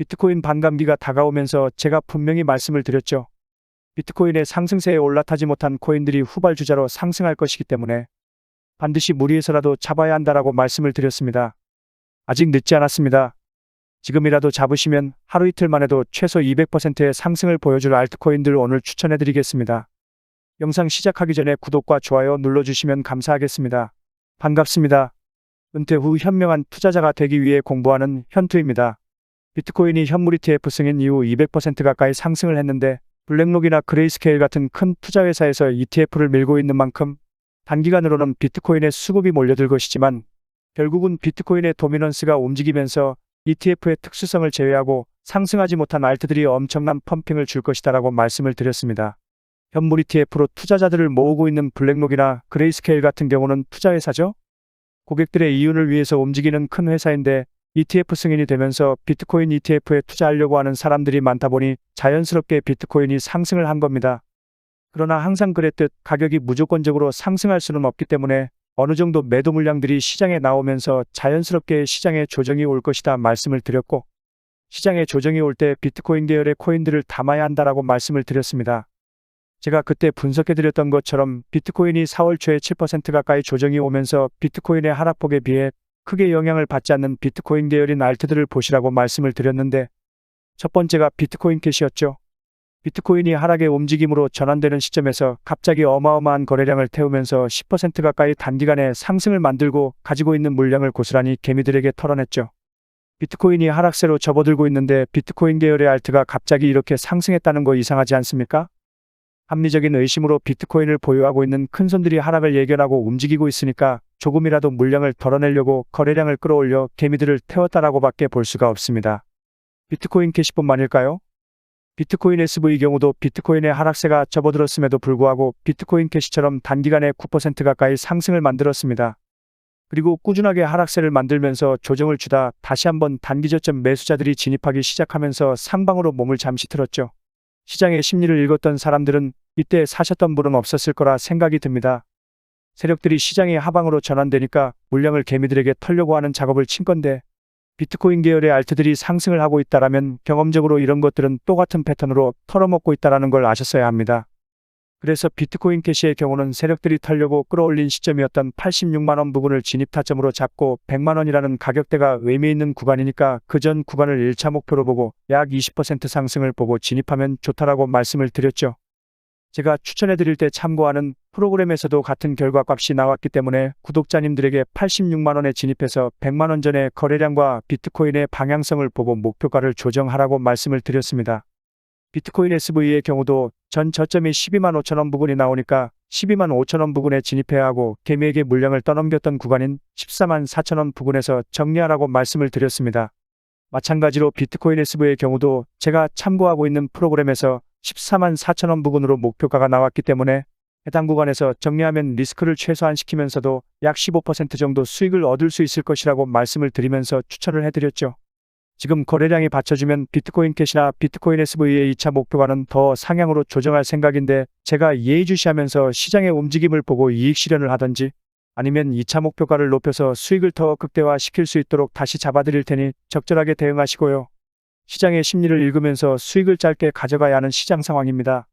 비트코인 반감기가 다가오면서 제가 분명히 말씀을 드렸죠. 비트코인의 상승세에 올라타지 못한 코인들이 후발주자로 상승할 것이기 때문에 반드시 무리해서라도 잡아야 한다라고 말씀을 드렸습니다. 아직 늦지 않았습니다. 지금이라도 잡으시면 하루 이틀만 해도 최소 200%의 상승을 보여줄 알트코인들 오늘 추천해드리겠습니다. 영상 시작하기 전에 구독과 좋아요 눌러주시면 감사하겠습니다. 반갑습니다. 은퇴 후 현명한 투자자가 되기 위해 공부하는 현투입니다. 비트코인이 현물 ETF 승인 이후 200% 가까이 상승을 했는데 블랙록이나 그레이스케일 같은 큰 투자회사에서 ETF를 밀고 있는 만큼 단기간으로는 비트코인의 수급이 몰려들 것이지만 결국은 비트코인의 도미넌스가 움직이면서 ETF의 특수성을 제외하고 상승하지 못한 알트들이 엄청난 펌핑을 줄 것이다라고 말씀을 드렸습니다. 현물 ETF로 투자자들을 모으고 있는 블랙록이나 그레이스케일 같은 경우는 투자회사죠. 고객들의 이윤을 위해서 움직이는 큰 회사인데 ETF 승인이 되면서 비트코인 ETF에 투자하려고 하는 사람들이 많다 보니 자연스럽게 비트코인이 상승을 한 겁니다. 그러나 항상 그랬듯 가격이 무조건적으로 상승할 수는 없기 때문에 어느 정도 매도 물량들이 시장에 나오면서 자연스럽게 시장에 조정이 올 것이다 말씀을 드렸고, 시장에 조정이 올 때 비트코인 계열의 코인들을 담아야 한다라고 말씀을 드렸습니다. 제가 그때 분석해드렸던 것처럼 비트코인이 4월 초에 7% 가까이 조정이 오면서 비트코인의 하락폭에 비해 크게 영향을 받지 않는 비트코인 계열인 알트들을 보시라고 말씀을 드렸는데, 첫 번째가 비트코인 캐시였죠. 비트코인이 하락의 움직임으로 전환되는 시점에서 갑자기 어마어마한 거래량을 태우면서 10% 가까이 단기간에 상승을 만들고 가지고 있는 물량을 고스란히 개미들에게 털어냈죠. 비트코인이 하락세로 접어들고 있는데 비트코인 계열의 알트가 갑자기 이렇게 상승했다는 거 이상하지 않습니까? 합리적인 의심으로 비트코인을 보유하고 있는 큰손들이 하락을 예견하고 움직이고 있으니까 조금이라도 물량을 덜어내려고 거래량을 끌어올려 개미들을 태웠다라고밖에 볼 수가 없습니다. 비트코인 캐시뿐만일까요? 비트코인 SV 경우도 비트코인의 하락세가 접어들었음에도 불구하고 비트코인 캐시처럼 단기간에 9% 가까이 상승을 만들었습니다. 그리고 꾸준하게 하락세를 만들면서 조정을 주다 다시 한번 단기 저점 매수자들이 진입하기 시작하면서 상방으로 몸을 잠시 틀었죠. 시장의 심리를 읽었던 사람들은 이때 사셨던 분은 없었을 거라 생각이 듭니다. 세력들이 시장의 하방으로 전환되니까 물량을 개미들에게 털려고 하는 작업을 친 건데, 비트코인 계열의 알트들이 상승을 하고 있다라면 경험적으로 이런 것들은 똑같은 패턴으로 털어먹고 있다라는 걸 아셨어야 합니다. 그래서 비트코인 캐시의 경우는 세력들이 털려고 끌어올린 시점이었던 86만원 부근을 진입 타점으로 잡고 100만원이라는 가격대가 의미 있는 구간이니까 그 전 구간을 1차 목표로 보고 약 20% 상승을 보고 진입하면 좋다라고 말씀을 드렸죠. 제가 추천해드릴 때 참고하는 프로그램에서도 같은 결과값이 나왔기 때문에 구독자님들에게 86만원에 진입해서 100만원 전에 거래량과 비트코인의 방향성을 보고 목표가를 조정하라고 말씀을 드렸습니다. 비트코인 SV의 경우도 전 저점이 12만 5천원 부근이 나오니까 12만 5천원 부근에 진입해야 하고 개미에게 물량을 떠넘겼던 구간인 14만 4천원 부근에서 정리하라고 말씀을 드렸습니다. 마찬가지로 비트코인 SV의 경우도 제가 참고하고 있는 프로그램에서 14만 4천원 부근으로 목표가가 나왔기 때문에 해당 구간에서 정리하면 리스크를 최소화시키면서도 약 15% 정도 수익을 얻을 수 있을 것이라고 말씀을 드리면서 추천을 해드렸죠. 지금 거래량이 받쳐주면 비트코인 캐시나 비트코인 SV의 2차 목표가는 더 상향으로 조정할 생각인데, 제가 예의주시하면서 시장의 움직임을 보고 이익 실현을 하든지 아니면 2차 목표가를 높여서 수익을 더 극대화시킬 수 있도록 다시 잡아드릴 테니 적절하게 대응하시고요. 시장의 심리를 읽으면서 수익을 짧게 가져가야 하는 시장 상황입니다.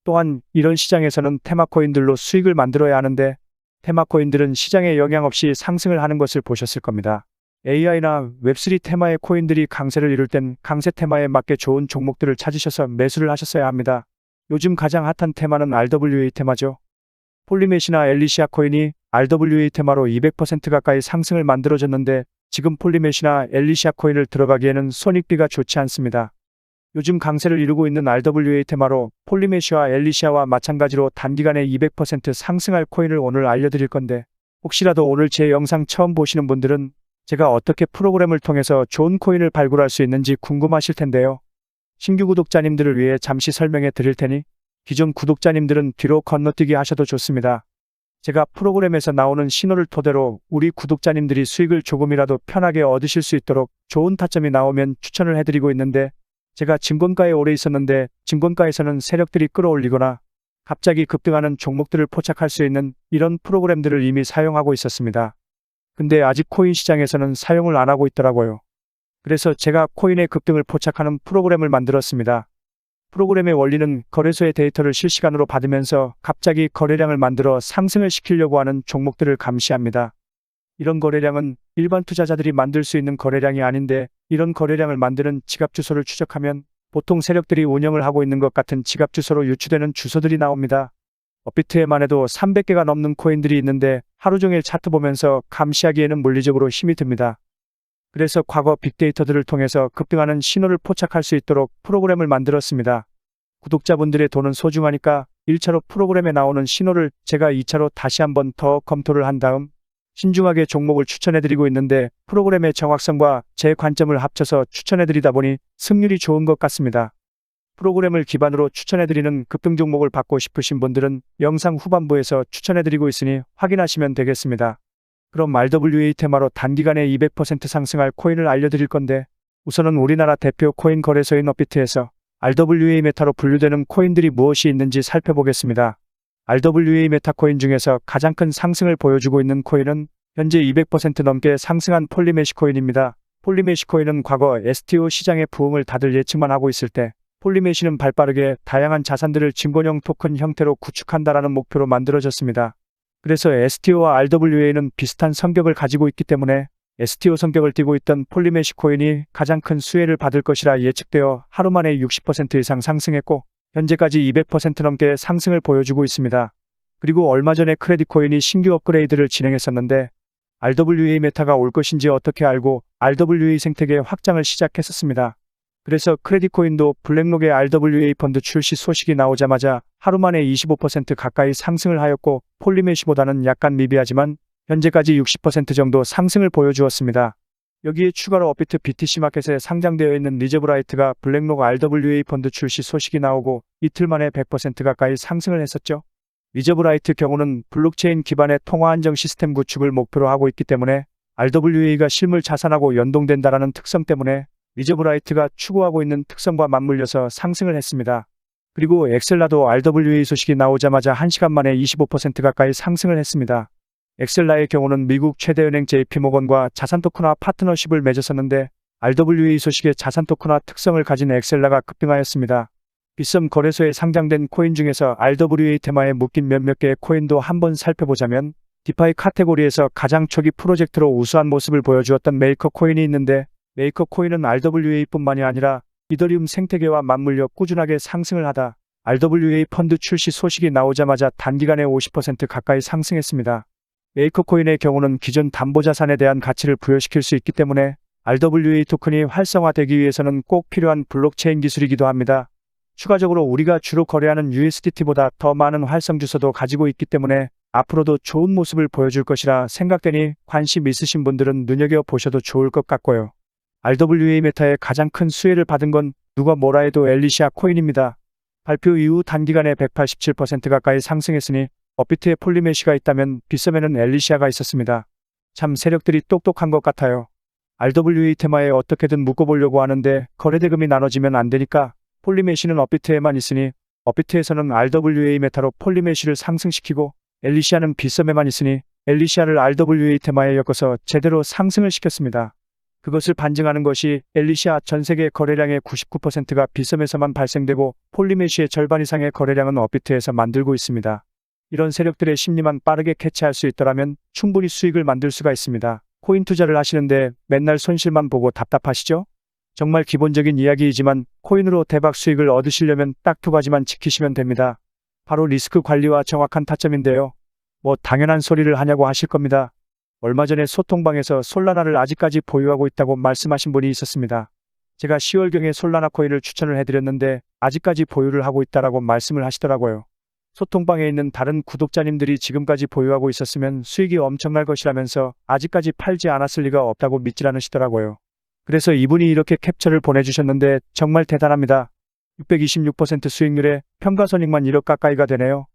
또한 이런 시장에서는 테마코인들로 수익을 만들어야 하는데, 테마코인들은 시장에 영향 없이 상승을 하는 것을 보셨을 겁니다. AI나 웹3 테마의 코인들이 강세를 이룰 땐 강세 테마에 맞게 좋은 종목들을 찾으셔서 매수를 하셨어야 합니다. 요즘 가장 핫한 테마는 RWA 테마죠. 폴리메시나 엘리시아 코인이 RWA 테마로 200% 가까이 상승을 만들어줬는데 지금 폴리메시나 엘리시아 코인을 들어가기에는 손익비가 좋지 않습니다. 요즘 강세를 이루고 있는 RWA 테마로 폴리메시와 엘리시아와 마찬가지로 단기간에 200% 상승할 코인을 오늘 알려드릴 건데, 혹시라도 오늘 제 영상 처음 보시는 분들은 제가 어떻게 프로그램을 통해서 좋은 코인을 발굴할 수 있는지 궁금하실 텐데요. 신규 구독자님들을 위해 잠시 설명해 드릴 테니 기존 구독자님들은 뒤로 건너뛰기 하셔도 좋습니다. 제가 프로그램에서 나오는 신호를 토대로 우리 구독자님들이 수익을 조금이라도 편하게 얻으실 수 있도록 좋은 타점이 나오면 추천을 해드리고 있는데, 제가 증권가에 오래 있었는데 증권가에서는 세력들이 끌어올리거나 갑자기 급등하는 종목들을 포착할 수 있는 이런 프로그램들을 이미 사용하고 있었습니다. 근데 아직 코인 시장에서는 사용을 안 하고 있더라고요. 그래서 제가 코인의 급등을 포착하는 프로그램을 만들었습니다. 프로그램의 원리는 거래소의 데이터를 실시간으로 받으면서 갑자기 거래량을 만들어 상승을 시키려고 하는 종목들을 감시합니다. 이런 거래량은 일반 투자자들이 만들 수 있는 거래량이 아닌데, 이런 거래량을 만드는 지갑 주소를 추적하면 보통 세력들이 운영을 하고 있는 것 같은 지갑 주소로 유추되는 주소들이 나옵니다. 업비트에만 해도 300개가 넘는 코인들이 있는데 하루 종일 차트 보면서 감시하기에는 물리적으로 힘이 듭니다. 그래서 과거 빅데이터들을 통해서 급등하는 신호를 포착할 수 있도록 프로그램을 만들었습니다. 구독자분들의 돈은 소중하니까 1차로 프로그램에 나오는 신호를 제가 2차로 다시 한번 더 검토를 한 다음 신중하게 종목을 추천해드리고 있는데, 프로그램의 정확성과 제 관점을 합쳐서 추천해드리다 보니 승률이 좋은 것 같습니다. 프로그램을 기반으로 추천해드리는 급등 종목을 받고 싶으신 분들은 영상 후반부에서 추천해드리고 있으니 확인하시면 되겠습니다. 그럼 RWA 테마로 단기간에 200% 상승할 코인을 알려드릴 건데, 우선은 우리나라 대표 코인 거래소인 업비트에서 RWA 메타로 분류되는 코인들이 무엇이 있는지 살펴보겠습니다. RWA 메타 코인 중에서 가장 큰 상승을 보여주고 있는 코인은 현재 200% 넘게 상승한 폴리메시 코인입니다. 폴리메시 코인은 과거 STO 시장의 부흥을 다들 예측만 하고 있을 때, 폴리메시는 발빠르게 다양한 자산들을 증권형 토큰 형태로 구축한다라는 목표로 만들어졌습니다. 그래서 STO와 RWA는 비슷한 성격을 가지고 있기 때문에 STO 성격을 띠고 있던 폴리메시 코인이 가장 큰 수혜를 받을 것이라 예측되어 하루 만에 60% 이상 상승했고, 현재까지 200% 넘게 상승을 보여주고 있습니다. 그리고 얼마 전에 크레딧 코인이 신규 업그레이드를 진행했었는데, RWA 메타가 올 것인지 어떻게 알고 RWA 생태계 확장을 시작했었습니다. 그래서 크레딧 코인도 블랙록의 RWA 펀드 출시 소식이 나오자마자 하루 만에 25% 가까이 상승을 하였고, 폴리메시보다는 약간 미비하지만 현재까지 60% 정도 상승을 보여주었습니다. 여기에 추가로 업비트 BTC 마켓에 상장되어 있는 리저브라이트가 블랙록 RWA 펀드 출시 소식이 나오고 이틀 만에 100% 가까이 상승을 했었죠. 리저브라이트 경우는 블록체인 기반의 통화 안정 시스템 구축을 목표로 하고 있기 때문에 RWA가 실물 자산하고 연동된다라는 특성 때문에 리저브라이트가 추구하고 있는 특성과 맞물려서 상승을 했습니다. 그리고 엑셀라도 RWA 소식이 나오자마자 1시간 만에 25% 가까이 상승을 했습니다. 엑셀라의 경우는 미국 최대은행 JP모건과 자산 토큰화 파트너십을 맺었었는데, RWA 소식의 자산 토큰화 특성을 가진 엑셀라가 급등하였습니다. 빗썸 거래소에 상장된 코인 중에서 RWA 테마에 묶인 몇몇 개의 코인도 한번 살펴보자면, 디파이 카테고리에서 가장 초기 프로젝트로 우수한 모습을 보여주었던 메이커 코인이 있는데, 메이커 코인은 RWA뿐만이 아니라 이더리움 생태계와 맞물려 꾸준하게 상승을 하다 RWA 펀드 출시 소식이 나오자마자 단기간에 50% 가까이 상승했습니다. 메이커 코인의 경우는 기존 담보자산에 대한 가치를 부여시킬 수 있기 때문에 RWA 토큰이 활성화되기 위해서는 꼭 필요한 블록체인 기술이기도 합니다. 추가적으로 우리가 주로 거래하는 USDT보다 더 많은 활성 주소도 가지고 있기 때문에 앞으로도 좋은 모습을 보여줄 것이라 생각되니 관심 있으신 분들은 눈여겨보셔도 좋을 것 같고요. RWA 메타의 가장 큰 수혜를 받은 건 누가 뭐라 해도 엘리시아 코인입니다. 발표 이후 단기간에 187% 가까이 상승했으니 업비트에 폴리메시가 있다면 빗썸에는 엘리시아가 있었습니다. 참 세력들이 똑똑한 것 같아요. RWA 테마에 어떻게든 묶어보려고 하는데 거래대금이 나눠지면 안 되니까 폴리메시는 업비트에만 있으니 업비트에서는 RWA 메타로 폴리메시를 상승시키고, 엘리시아는 빗썸에만 있으니 엘리시아를 RWA 테마에 엮어서 제대로 상승을 시켰습니다. 그것을 반증하는 것이 엘리시아 전세계 거래량의 99%가 빗썸에서만 발생되고 폴리메시의 절반 이상의 거래량은 업비트에서 만들고 있습니다. 이런 세력들의 심리만 빠르게 캐치할 수 있더라면 충분히 수익을 만들 수가 있습니다. 코인 투자를 하시는데 맨날 손실만 보고 답답하시죠? 정말 기본적인 이야기이지만 코인으로 대박 수익을 얻으시려면 딱 두 가지만 지키시면 됩니다. 바로 리스크 관리와 정확한 타점인데요. 뭐 당연한 소리를 하냐고 하실 겁니다. 얼마 전에 소통방에서 솔라나를 아직까지 보유하고 있다고 말씀하신 분이 있었습니다. 제가 10월경에 솔라나 코인을 추천을 해드렸는데 아직까지 보유를 하고 있다라고 말씀을 하시더라고요. 소통방에 있는 다른 구독자님들이 지금까지 보유하고 있었으면 수익이 엄청날 것이라면서 아직까지 팔지 않았을 리가 없다고 믿질 않으시더라고요. 그래서 이분이 이렇게 캡처를 보내주셨는데 정말 대단합니다. 626% 수익률에 평가손익만 1억 가까이가 되네요.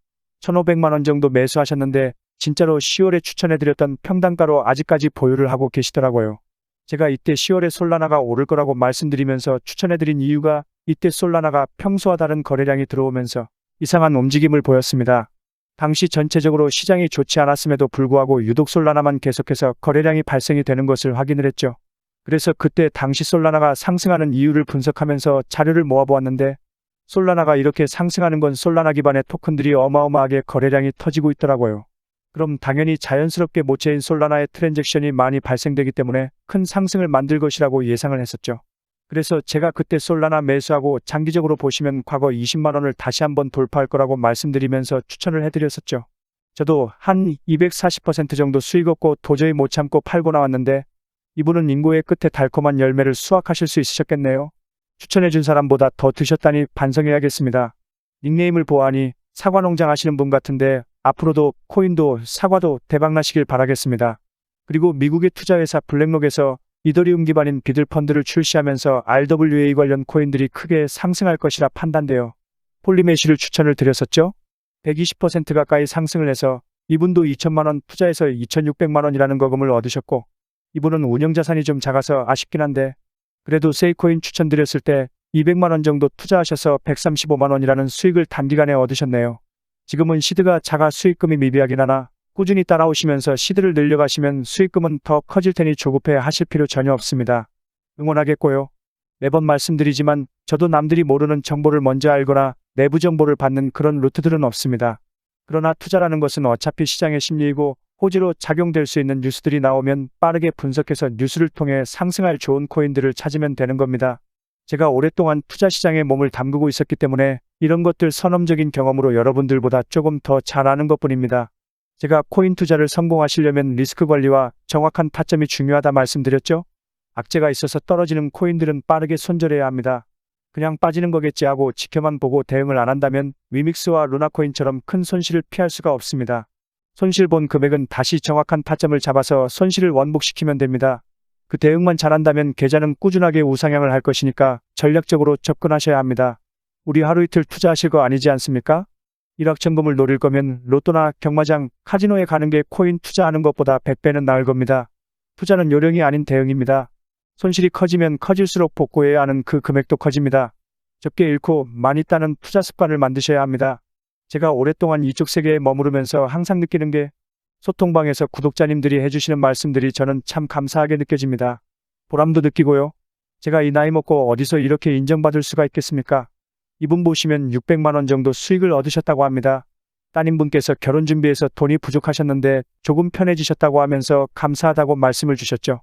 1,500만원 정도 매수하셨는데 진짜로 10월에 추천해드렸던 평단가로 아직까지 보유를 하고 계시더라고요. 제가 이때 10월에 솔라나가 오를 거라고 말씀드리면서 추천해드린 이유가 이때 솔라나가 평소와 다른 거래량이 들어오면서 이상한 움직임을 보였습니다. 당시 전체적으로 시장이 좋지 않았음에도 불구하고 유독 솔라나만 계속해서 거래량이 발생이 되는 것을 확인을 했죠. 그래서 그때 당시 솔라나가 상승하는 이유를 분석하면서 자료를 모아보았는데 솔라나가 이렇게 상승하는 건 솔라나 기반의 토큰들이 어마어마하게 거래량이 터지고 있더라고요. 그럼 당연히 자연스럽게 모체인 솔라나의 트랜잭션이 많이 발생되기 때문에 큰 상승을 만들 것이라고 예상을 했었죠. 그래서 제가 그때 솔라나 매수하고 장기적으로 보시면 과거 20만 원을 다시 한번 돌파할 거라고 말씀드리면서 추천을 해드렸었죠. 저도 한 240% 정도 수익 얻고 도저히 못 참고 팔고 나왔는데 이분은 인고의 끝에 달콤한 열매를 수확하실 수 있으셨겠네요. 추천해준 사람보다 더 드셨다니 반성해야겠습니다. 닉네임을 보아하니 사과농장 하시는 분 같은데 앞으로도 코인도 사과도 대박나시길 바라겠습니다. 그리고 미국의 투자회사 블랙록에서 이더리움 기반인 비들 펀드를 출시하면서 RWA 관련 코인들이 크게 상승할 것이라 판단되어 폴리메쉬를 추천을 드렸었죠. 120% 가까이 상승을 해서 이분도 2천만 원 투자해서 2,600만 원이라는 거금을 얻으셨고 이분은 운영자산이 좀 작아서 아쉽긴 한데 그래도 세이코인 추천드렸을 때 200만 원 정도 투자하셔서 135만 원이라는 수익을 단기간에 얻으셨네요. 지금은 시드가 작아 수익금이 미비하긴 하나 꾸준히 따라오시면서 시드를 늘려가시면 수익금은 더 커질 테니 조급해 하실 필요 전혀 없습니다. 응원하겠고요. 매번 말씀드리지만 저도 남들이 모르는 정보를 먼저 알거나 내부 정보를 받는 그런 루트들은 없습니다. 그러나 투자라는 것은 어차피 시장의 심리이고 호재로 작용될 수 있는 뉴스들이 나오면 빠르게 분석해서 뉴스를 통해 상승할 좋은 코인들을 찾으면 되는 겁니다. 제가 오랫동안 투자 시장에 몸을 담그고 있었기 때문에 이런 것들 선험적인 경험으로 여러분들보다 조금 더 잘 아는 것뿐입니다. 제가 코인 투자를 성공하시려면 리스크 관리와 정확한 타점이 중요하다 말씀드렸죠? 악재가 있어서 떨어지는 코인들은 빠르게 손절해야 합니다. 그냥 빠지는 거겠지 하고 지켜만 보고 대응을 안 한다면 위믹스와 루나코인처럼 큰 손실을 피할 수가 없습니다. 손실 본 금액은 다시 정확한 타점을 잡아서 손실을 원복시키면 됩니다. 그 대응만 잘한다면 계좌는 꾸준하게 우상향을 할 것이니까 전략적으로 접근하셔야 합니다. 우리 하루 이틀 투자하실 거 아니지 않습니까? 일확천금을 노릴 거면 로또나 경마장, 카지노에 가는 게 코인 투자하는 것보다 100배는 나을 겁니다. 투자는 요령이 아닌 대응입니다. 손실이 커지면 커질수록 복구해야 하는 그 금액도 커집니다. 적게 잃고 많이 따는 투자 습관을 만드셔야 합니다. 제가 오랫동안 이쪽 세계에 머무르면서 항상 느끼는 게 소통방에서 구독자님들이 해주시는 말씀들이 저는 참 감사하게 느껴집니다. 보람도 느끼고요. 제가 이 나이 먹고 어디서 이렇게 인정받을 수가 있겠습니까? 이분 보시면 600만 원 정도 수익을 얻으셨다고 합니다. 따님분께서 결혼 준비해서 돈이 부족하셨는데 조금 편해지셨다고 하면서 감사하다고 말씀을 주셨죠.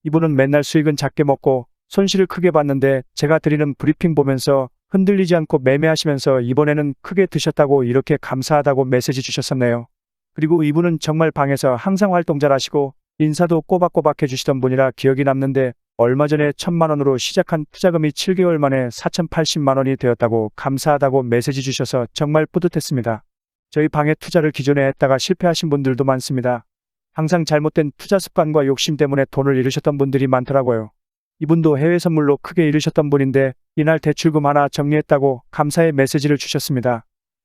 이분은 맨날 수익은 작게 먹고 손실을 크게 봤는데 제가 드리는 브리핑 보면서 흔들리지 않고 매매하시면서 이번에는 크게 드셨다고 이렇게 감사하다고 메시지 주셨었네요. 그리고 이분은 정말 방에서 항상 활동 잘하시고 인사도 꼬박꼬박 해주시던 분이라 기억이 남는데 얼마 전에 1,000만 원으로 시작한 투자금이 7개월 만에 4,080만 원이 되었다고 감사하다고 메시지 주셔서 정말 뿌듯했습니다. 저희 방에 투자를 기존에 했다가 실패하신 분들도 많습니다. 항상 잘못된 투자 습관과 욕심 때문에 돈을 잃으셨던 분들이 많더라고요. 이분도 해외 선물로 크게 잃으셨던 분인데 이날 대출금 하나 정리했다고 감사의 메시지를 주셨습니다.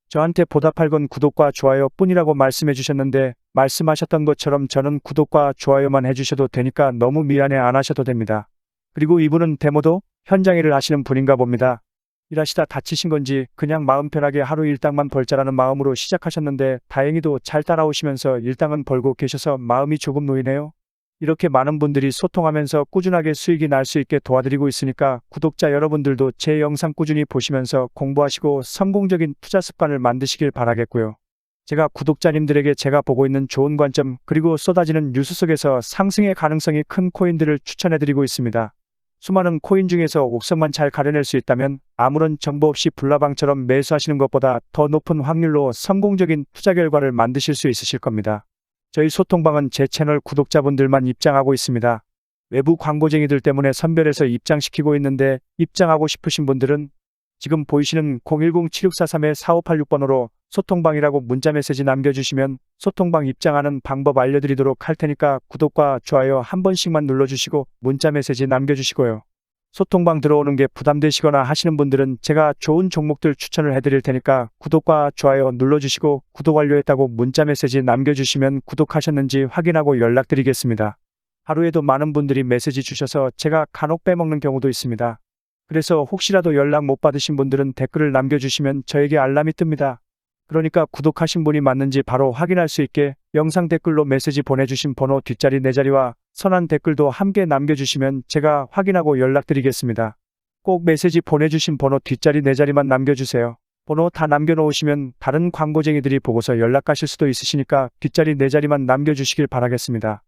저한테 보답할 건 구독과 좋아요 뿐이라고 말씀해 주셨는데 말씀하셨던 것처럼 저는 구독과 좋아요만 해주셔도 되니까 너무 미안해 안 하셔도 됩니다. 그리고 이분은 데모도 현장 일을 하시는 분인가 봅니다. 일하시다 다치신 건지 그냥 마음 편하게 하루 일당만 벌자라는 마음으로 시작하셨는데 다행히도 잘 따라오시면서 일당은 벌고 계셔서 마음이 조금 놓이네요. 이렇게 많은 분들이 소통하면서 꾸준하게 수익이 날 수 있게 도와드리고 있으니까 구독자 여러분들도 제 영상 꾸준히 보시면서 공부하시고 성공적인 투자 습관을 만드시길 바라겠고요. 제가 구독자님들에게 제가 보고 있는 좋은 관점 그리고 쏟아지는 뉴스 속에서 상승의 가능성이 큰 코인들을 추천해드리고 있습니다. 수많은 코인 중에서 옥석만 잘 가려낼 수 있다면 아무런 정보 없이 불나방처럼 매수하시는 것보다 더 높은 확률로 성공적인 투자 결과를 만드실 수 있으실 겁니다. 저희 소통방은 제 채널 구독자분들만 입장하고 있습니다. 외부 광고쟁이들 때문에 선별해서 입장시키고 있는데 입장하고 싶으신 분들은 지금 보이시는 010-7643-4586번으로 소통방이라고 문자메시지 남겨주시면 소통방 입장하는 방법 알려드리도록 할 테니까 구독과 좋아요 한 번씩만 눌러주시고 문자메시지 남겨주시고요. 소통방 들어오는 게 부담되시거나 하시는 분들은 제가 좋은 종목들 추천을 해드릴 테니까 구독과 좋아요 눌러주시고 구독 완료했다고 문자메시지 남겨주시면 구독하셨는지 확인하고 연락드리겠습니다. 하루에도 많은 분들이 메시지 주셔서 제가 간혹 빼먹는 경우도 있습니다. 그래서 혹시라도 연락 못 받으신 분들은 댓글을 남겨주시면 저에게 알람이 뜹니다. 그러니까 구독하신 분이 맞는지 바로 확인할 수 있게 영상 댓글로 메시지 보내주신 번호 뒷자리 네 자리와 선한 댓글도 함께 남겨주시면 제가 확인하고 연락드리겠습니다. 꼭 메시지 보내주신 번호 뒷자리 네 자리만 남겨주세요. 번호 다 남겨놓으시면 다른 광고쟁이들이 보고서 연락 가실 수도 있으시니까 뒷자리 네 자리만 남겨주시길 바라겠습니다.